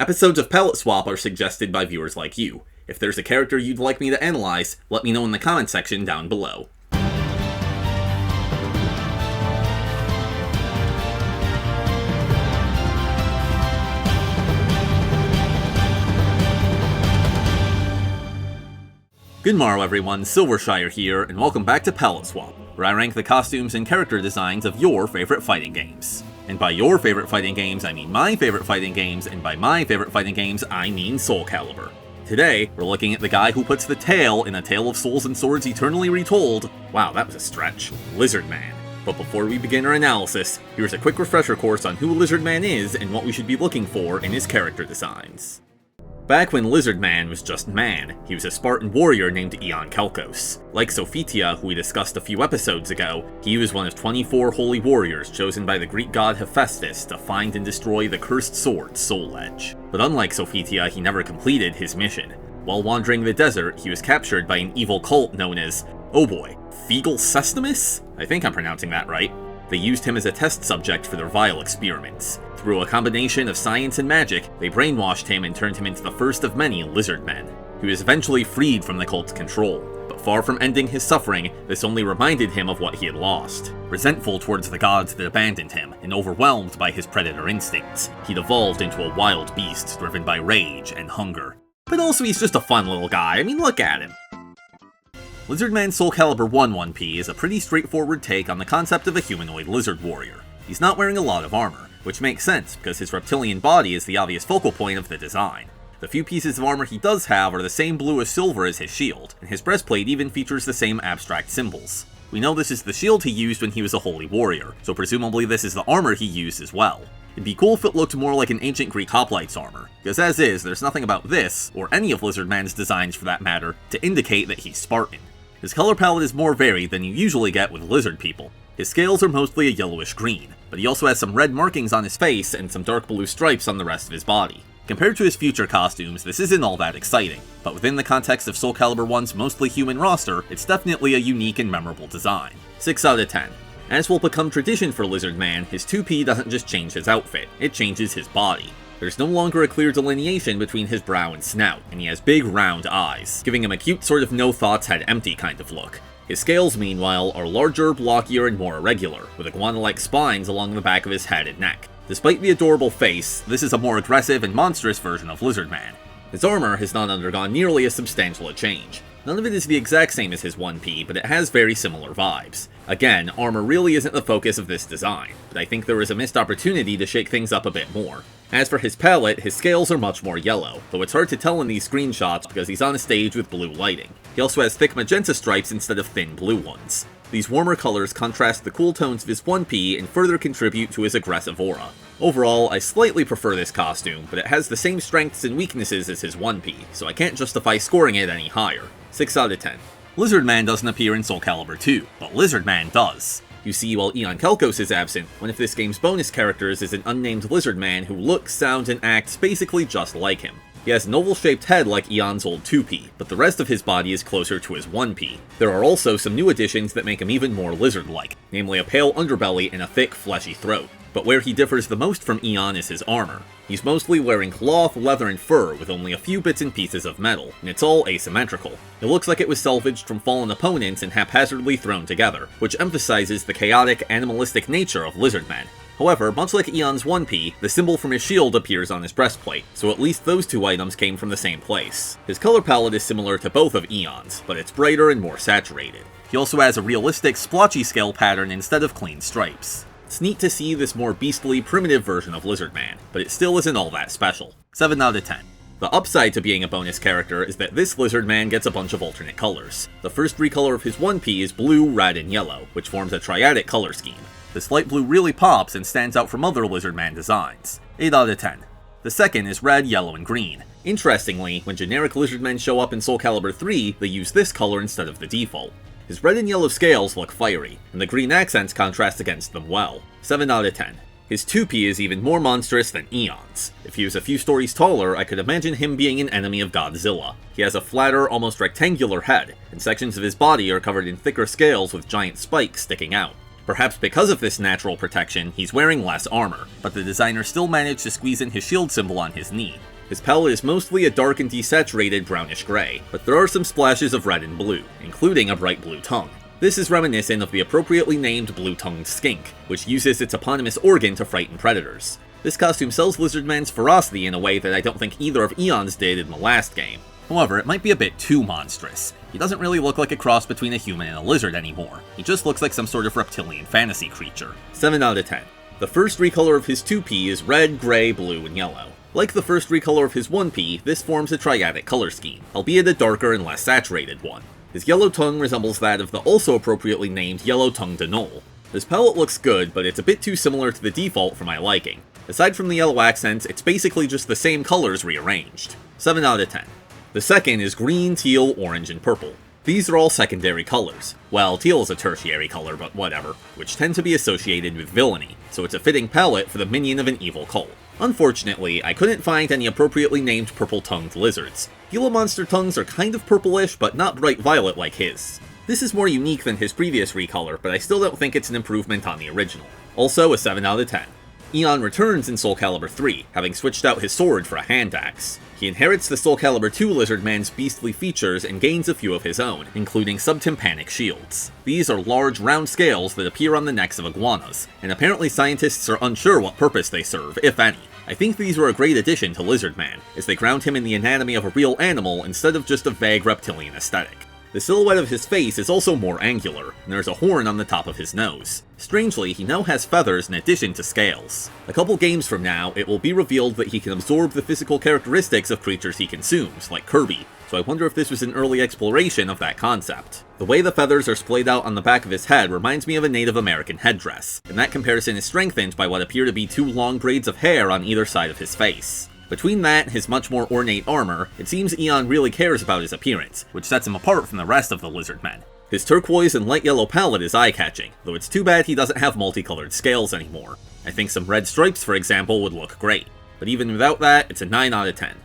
Episodes of Palette Swap are suggested by viewers like you. If there's a character you'd like me to analyze, let me know in the comment section down below. Good morrow everyone, Silvershire here, and welcome back to Palette Swap, where I rank the costumes and character designs of your favorite fighting games. And by your favorite fighting games, I mean my favorite fighting games, and by my favorite fighting games, I mean Soulcalibur. Today, we're looking at the guy who puts the tale in A Tale of Souls and Swords Eternally Retold. Wow, that was a stretch. Lizardman. But before we begin our analysis, here's a quick refresher course on who Lizardman is and what we should be looking for in his character designs. Back when Lizardman was just man, he was a Spartan warrior named Aeon Calcos. Like Sophitia, who we discussed a few episodes ago, he was one of 24 holy warriors chosen by the Greek god Hephaestus to find and destroy the cursed sword Soul Edge. But unlike Sophitia, he never completed his mission. While wandering the desert, he was captured by an evil cult known as, oh boy, Fegal Sestimus? I think I'm pronouncing that right. They used him as a test subject for their vile experiments. Through a combination of science and magic, they brainwashed him and turned him into the first of many Lizardmen. He was eventually freed from the cult's control, but far from ending his suffering, this only reminded him of what he had lost. Resentful towards the gods that abandoned him, and overwhelmed by his predator instincts, he'd evolved into a wild beast driven by rage and hunger. But also he's just a fun little guy, I mean look at him. Lizardman's Soulcalibur I 1P is a pretty straightforward take on the concept of a humanoid lizard warrior. He's not wearing a lot of armor, which makes sense because his reptilian body is the obvious focal point of the design. The few pieces of armor he does have are the same blue as silver as his shield, and his breastplate even features the same abstract symbols. We know this is the shield he used when he was a holy warrior, so presumably this is the armor he used as well. It'd be cool if it looked more like an ancient Greek hoplites armor, because as is, there's nothing about this, or any of Lizardman's designs for that matter, to indicate that he's Spartan. His color palette is more varied than you usually get with lizard people. His scales are mostly a yellowish green, but he also has some red markings on his face and some dark blue stripes on the rest of his body. Compared to his future costumes, this isn't all that exciting, but within the context of Soulcalibur I's mostly human roster, it's definitely a unique and memorable design. 6 out of 10. As will become tradition for Lizardman, his 2P doesn't just change his outfit, it changes his body. There's no longer a clear delineation between his brow and snout, and he has big round eyes, giving him a cute sort of no thoughts had empty kind of look. His scales, meanwhile, are larger, blockier, and more irregular, with iguana-like spines along the back of his head and neck. Despite the adorable face, this is a more aggressive and monstrous version of Lizardman. His armor has not undergone nearly as substantial a change. None of it is the exact same as his 1P, but it has very similar vibes. Again, armor really isn't the focus of this design, but I think there is a missed opportunity to shake things up a bit more. As for his palette, his scales are much more yellow, though it's hard to tell in these screenshots because he's on a stage with blue lighting. He also has thick magenta stripes instead of thin blue ones. These warmer colors contrast the cool tones of his 1P and further contribute to his aggressive aura. Overall, I slightly prefer this costume, but it has the same strengths and weaknesses as his 1P, so I can't justify scoring it any higher. 6 out of 10. Lizardman doesn't appear in Soulcalibur II, but Lizardman does. You see, while Aeon Calcos is absent, one of this game's bonus characters is an unnamed Lizardman who looks, sounds, and acts basically just like him. He has an oval-shaped head like Aeon's old 2P, but the rest of his body is closer to his 1P. There are also some new additions that make him even more lizard-like, namely a pale underbelly and a thick, fleshy throat. But where he differs the most from Aeon is his armor. He's mostly wearing cloth, leather, and fur with only a few bits and pieces of metal, and it's all asymmetrical. It looks like it was salvaged from fallen opponents and haphazardly thrown together, which emphasizes the chaotic, animalistic nature of Lizardman. However, much like Aeon's 1P, the symbol from his shield appears on his breastplate, so at least those two items came from the same place. His color palette is similar to both of Aeon's, but it's brighter and more saturated. He also has a realistic, splotchy scale pattern instead of clean stripes. It's neat to see this more beastly, primitive version of Lizardman, but it still isn't all that special. 7 out of 10. The upside to being a bonus character is that this Lizardman gets a bunch of alternate colors. The first recolor of his 1P is blue, red, and yellow, which forms a triadic color scheme. This light blue really pops and stands out from other Lizardman designs. 8 out of 10. The second is red, yellow, and green. Interestingly, when generic Lizardmen show up in Soulcalibur III, they use this color instead of the default. His red and yellow scales look fiery, and the green accents contrast against them well. 7 out of 10. His 2P is even more monstrous than Aeon's. If he was a few stories taller, I could imagine him being an enemy of Godzilla. He has a flatter, almost rectangular head, and sections of his body are covered in thicker scales with giant spikes sticking out. Perhaps because of this natural protection, he's wearing less armor, but the designer still managed to squeeze in his shield symbol on his knee. His palette is mostly a dark and desaturated brownish gray, but there are some splashes of red and blue, including a bright blue tongue. This is reminiscent of the appropriately named blue-tongued skink, which uses its eponymous organ to frighten predators. This costume sells Lizardman's ferocity in a way that I don't think either of Aeon's did in the last game. However, it might be a bit too monstrous. He doesn't really look like a cross between a human and a lizard anymore. He just looks like some sort of reptilian fantasy creature. 7 out of 10. The first recolor of his 2P is red, gray, blue, and yellow. Like the first recolor of his 1P, this forms a triadic color scheme, albeit a darker and less saturated one. His yellow tongue resembles that of the also appropriately named Yellow Tongue de Knoll. His palette looks good, but it's a bit too similar to the default for my liking. Aside from the yellow accents, it's basically just the same colors rearranged. 7 out of 10. The second is green, teal, orange, and purple. These are all secondary colors. Well, teal is a tertiary color, but whatever, which tend to be associated with villainy, so it's a fitting palette for the minion of an evil cult. Unfortunately, I couldn't find any appropriately named purple-tongued lizards. Gila monster tongues are kind of purplish, but not bright violet like his. This is more unique than his previous recolor, but I still don't think it's an improvement on the original. Also a 7 out of 10. Aeon returns in Soulcalibur III, having switched out his sword for a hand axe. He inherits the Soulcalibur II Lizardman's beastly features and gains a few of his own, including subtympanic shields. These are large, round scales that appear on the necks of iguanas, and apparently scientists are unsure what purpose they serve, if any. I think these were a great addition to Lizardman, as they ground him in the anatomy of a real animal instead of just a vague reptilian aesthetic. The silhouette of his face is also more angular, and there's a horn on the top of his nose. Strangely, he now has feathers in addition to scales. A couple games from now, it will be revealed that he can absorb the physical characteristics of creatures he consumes, like Kirby, so I wonder if this was an early exploration of that concept. The way the feathers are splayed out on the back of his head reminds me of a Native American headdress, and that comparison is strengthened by what appear to be 2 long braids of hair on either side of his face. Between that and his much more ornate armor, it seems Aeon really cares about his appearance, which sets him apart from the rest of the Lizardmen. His turquoise and light yellow palette is eye-catching, though it's too bad he doesn't have multicolored scales anymore. I think some red stripes, for example, would look great. But even without that, it's a 9 out of 10.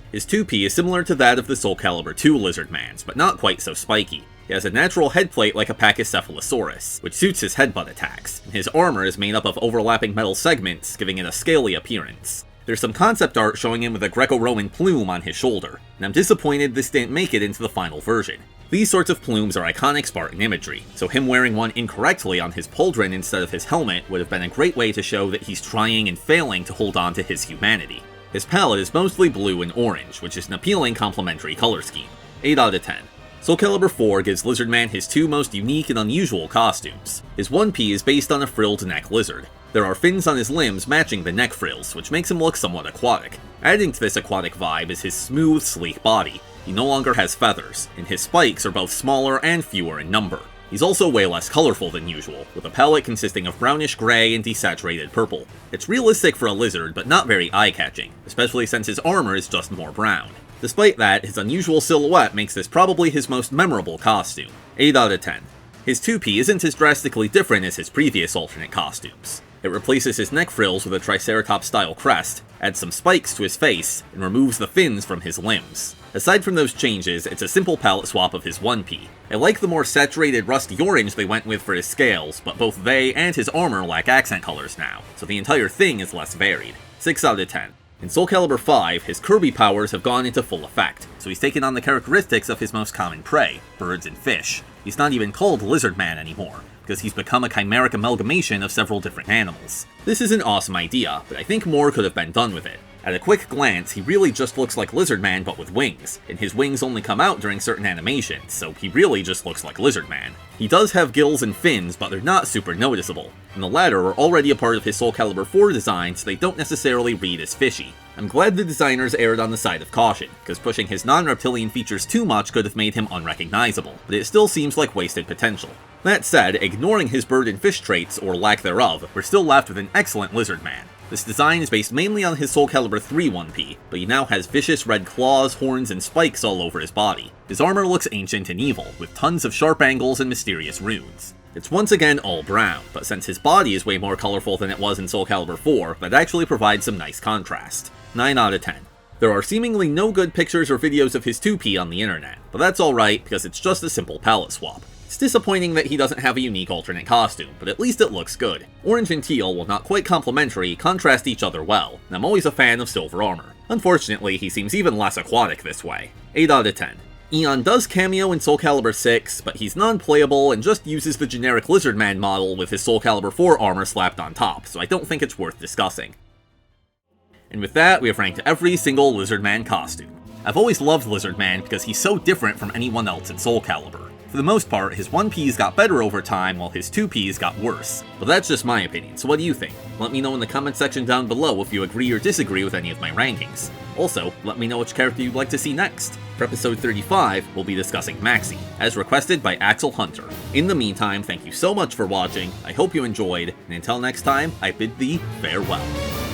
His 2P is similar to that of the Soulcalibur II Lizardman's, but not quite so spiky. He has a natural headplate like a Pachycephalosaurus, which suits his headbutt attacks, and his armor is made up of overlapping metal segments, giving it a scaly appearance. There's some concept art showing him with a Greco-Roman plume on his shoulder, and I'm disappointed this didn't make it into the final version. These sorts of plumes are iconic Spartan imagery, so him wearing one incorrectly on his pauldron instead of his helmet would have been a great way to show that he's trying and failing to hold on to his humanity. His palette is mostly blue and orange, which is an appealing complementary color scheme. 8 out of 10. Soulcalibur IV gives Lizardman his 2 most unique and unusual costumes. His 1P is based on a frilled neck lizard. There are fins on his limbs matching the neck frills, which makes him look somewhat aquatic. Adding to this aquatic vibe is his smooth, sleek body. He no longer has feathers, and his spikes are both smaller and fewer in number. He's also way less colorful than usual, with a palette consisting of brownish gray and desaturated purple. It's realistic for a lizard, but not very eye-catching, especially since his armor is just more brown. Despite that, his unusual silhouette makes this probably his most memorable costume. 8 out of 10. His 2P isn't as drastically different as his previous alternate costumes. It replaces his neck frills with a Triceratops-style crest, adds some spikes to his face, and removes the fins from his limbs. Aside from those changes, it's a simple palette swap of his 1P. I like the more saturated rusty orange they went with for his scales, but both they and his armor lack accent colors now, so the entire thing is less varied. 6 out of 10. In Soulcalibur V, his Kirby powers have gone into full effect, so he's taken on the characteristics of his most common prey, birds and fish. He's not even called Lizardman anymore, because he's become a chimeric amalgamation of several different animals. This is an awesome idea, but I think more could have been done with it. At a quick glance, he really just looks like Lizardman but with wings, and his wings only come out during certain animations, so he really just looks like Lizardman. He does have gills and fins, but they're not super noticeable, and the latter are already a part of his Soulcalibur IV design, so they don't necessarily read as fishy. I'm glad the designers erred on the side of caution, because pushing his non-reptilian features too much could have made him unrecognizable, but it still seems like wasted potential. That said, ignoring his bird and fish traits, or lack thereof, we're still left with an excellent Lizardman. This design is based mainly on his Soulcalibur III 1P, but he now has vicious red claws, horns, and spikes all over his body. His armor looks ancient and evil, with tons of sharp angles and mysterious runes. It's once again all brown, but since his body is way more colorful than it was in Soulcalibur IV, that actually provides some nice contrast. 9 out of 10. There are seemingly no good pictures or videos of his 2P on the internet, but that's alright because it's just a simple palette swap. It's disappointing that he doesn't have a unique alternate costume, but at least it looks good. Orange and teal, while not quite complementary, contrast each other well, and I'm always a fan of silver armor. Unfortunately, he seems even less aquatic this way. 8 out of 10. Aeon does cameo in Soulcalibur VI, but he's non-playable and just uses the generic Lizardman model with his Soulcalibur IV armor slapped on top, so I don't think it's worth discussing. And with that, we have ranked every single Lizardman costume. I've always loved Lizardman because he's so different from anyone else in Soulcalibur. For the most part, his 1Ps got better over time, while his 2Ps got worse. But that's just my opinion, so what do you think? Let me know in the comment section down below if you agree or disagree with any of my rankings. Also, let me know which character you'd like to see next. For episode 35, we'll be discussing Maxi, as requested by Axel Hunter. In the meantime, thank you so much for watching, I hope you enjoyed, and until next time, I bid thee farewell.